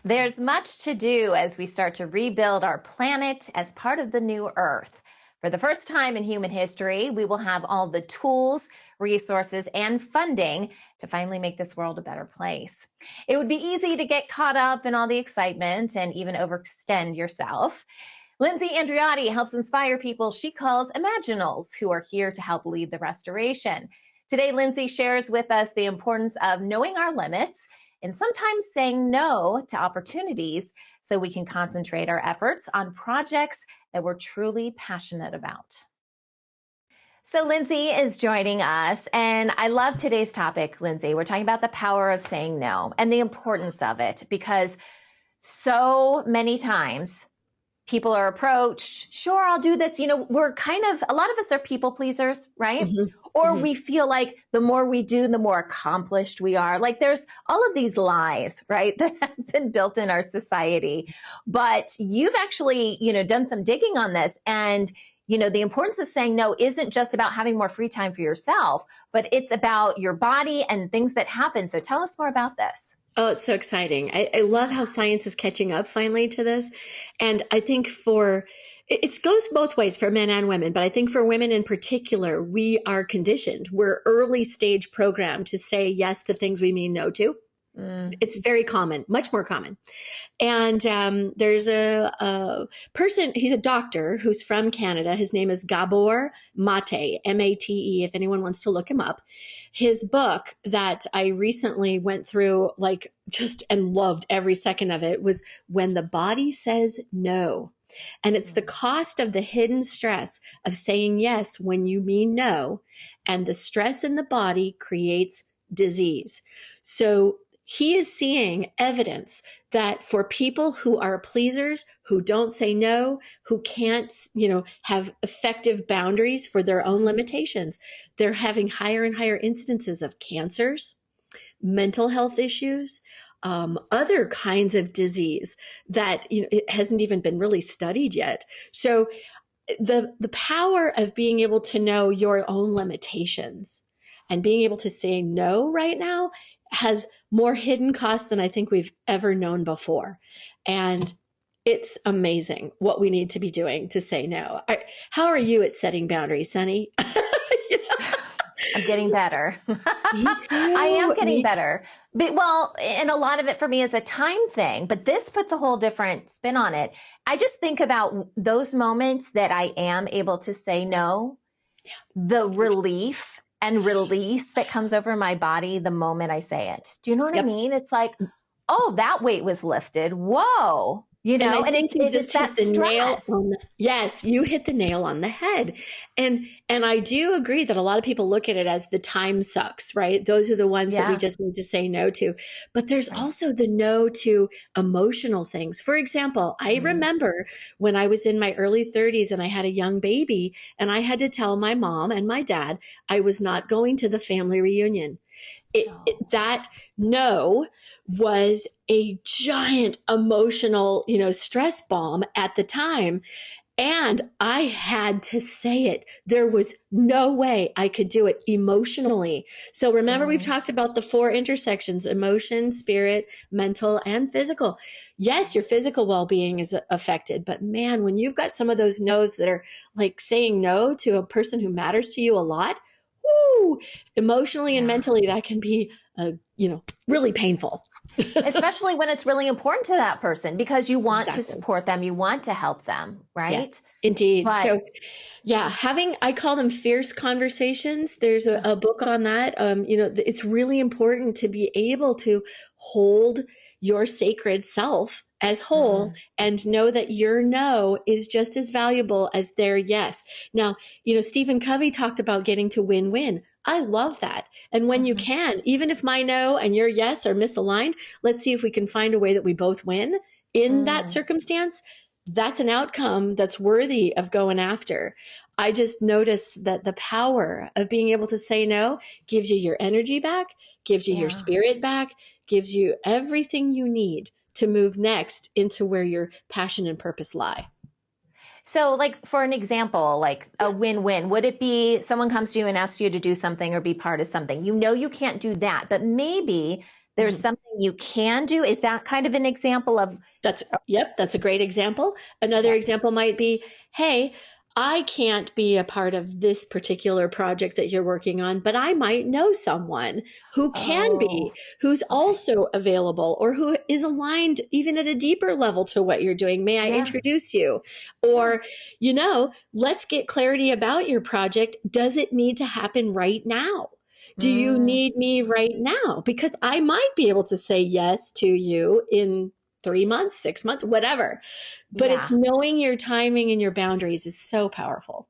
There's much to do as we start to rebuild our planet as part of the new Earth. For the first time in human history, we will have all the tools, resources, and funding to finally make this world a better place. It would be easy to get caught up in all the excitement and even overextend yourself. Lindsay Andreotti helps inspire people she calls imaginals, who are here to help lead the restoration. Today, Lindsay shares with us the importance of knowing our limits and sometimes saying no to opportunities so we can concentrate our efforts on projects that we're truly passionate about. So Lindsay is joining us, and I love today's topic, Lindsay. We're talking about the power of saying no and the importance of it, because so many times people are approached, sure, I'll do this. You know, a lot of us are people pleasers, right? Or we feel like the more we do, the more accomplished we are. Like there's all of these lies, right, that have been built in our society. But you've actually, done some digging on this. And, the importance of saying no isn't just about having more free time for yourself, but it's about your body and things that happen. So tell us more about this. Oh, it's so exciting. I love how science is catching up finally to this. And I think it goes both ways for men and women, but I think for women in particular, we are conditioned. We're early stage programmed to say yes to things we mean no to. It's very common, much more common. And there's a person, he's a doctor who's from Canada. His name is Gabor Mate, M-A-T-E, if anyone wants to look him up. His book that I recently went through, and loved every second of it, was When the Body Says No. And it's the cost of the hidden stress of saying yes when you mean no. And the stress in the body creates disease. So he is seeing evidence that for people who are pleasers, who don't say no, who can't, have effective boundaries for their own limitations, they're having higher and higher incidences of cancers, mental health issues, other kinds of disease that it hasn't even been really studied yet. So the power of being able to know your own limitations and being able to say no right now has more hidden costs than I think we've ever known before. And it's amazing what we need to be doing to say no. How are you at setting boundaries, Sunny? I'm getting better. Me too. I am getting better. And a lot of it for me is a time thing, but this puts a whole different spin on it. I just think about those moments that I am able to say no, the relief and release that comes over my body the moment I say it. Do you know what I mean? It's like, oh, that weight was lifted. Whoa. And it's that stress. Yes, you hit the nail on the head. And I do agree that a lot of people look at it as the time sucks, right? Those are the ones that we just need to say no to. But there's also the no to emotional things. For example, I remember when I was in my early 30s and I had a young baby and I had to tell my mom and my dad I was not going to the family reunion. That no was a giant emotional, stress bomb at the time. And I had to say it. There was no way I could do it emotionally. So remember, we've talked about the 4 intersections: emotion, spirit, mental, and physical. Yes, your physical well-being is affected, but man, when you've got some of those no's that are like saying no to a person who matters to you a lot, emotionally and mentally, that can be, really painful. Especially when it's really important to that person because you want to support them, you want to help them, right? Yes, indeed. So I call them fierce conversations. There's a book on that. It's really important to be able to hold your sacred self as whole and know that your no is just as valuable as their yes. Now, Stephen Covey talked about getting to win-win. I love that. And when you can, even if my no and your yes are misaligned, let's see if we can find a way that we both win in that circumstance. That's an outcome that's worthy of going after. I just noticed that the power of being able to say no gives you your energy back, gives you your spirit back, gives you everything you need to move next into where your passion and purpose lie. So for an example, a win-win, would it be someone comes to you and asks you to do something or be part of something? You can't do that, but maybe there's something you can do. Is that kind of an example of? That's a great example. Another Okay. example might be, hey, I can't be a part of this particular project that you're working on, but I might know someone who can Oh, be, who's okay. also available, or who is aligned even at a deeper level to what you're doing. May I Yeah. introduce you? Yeah. Or, let's get clarity about your project. Does it need to happen right now? Do you Mm, need me right now? Because I might be able to say yes to you in 3 months, 6 months, whatever. But it's yeah. knowing your timing and your boundaries is so powerful.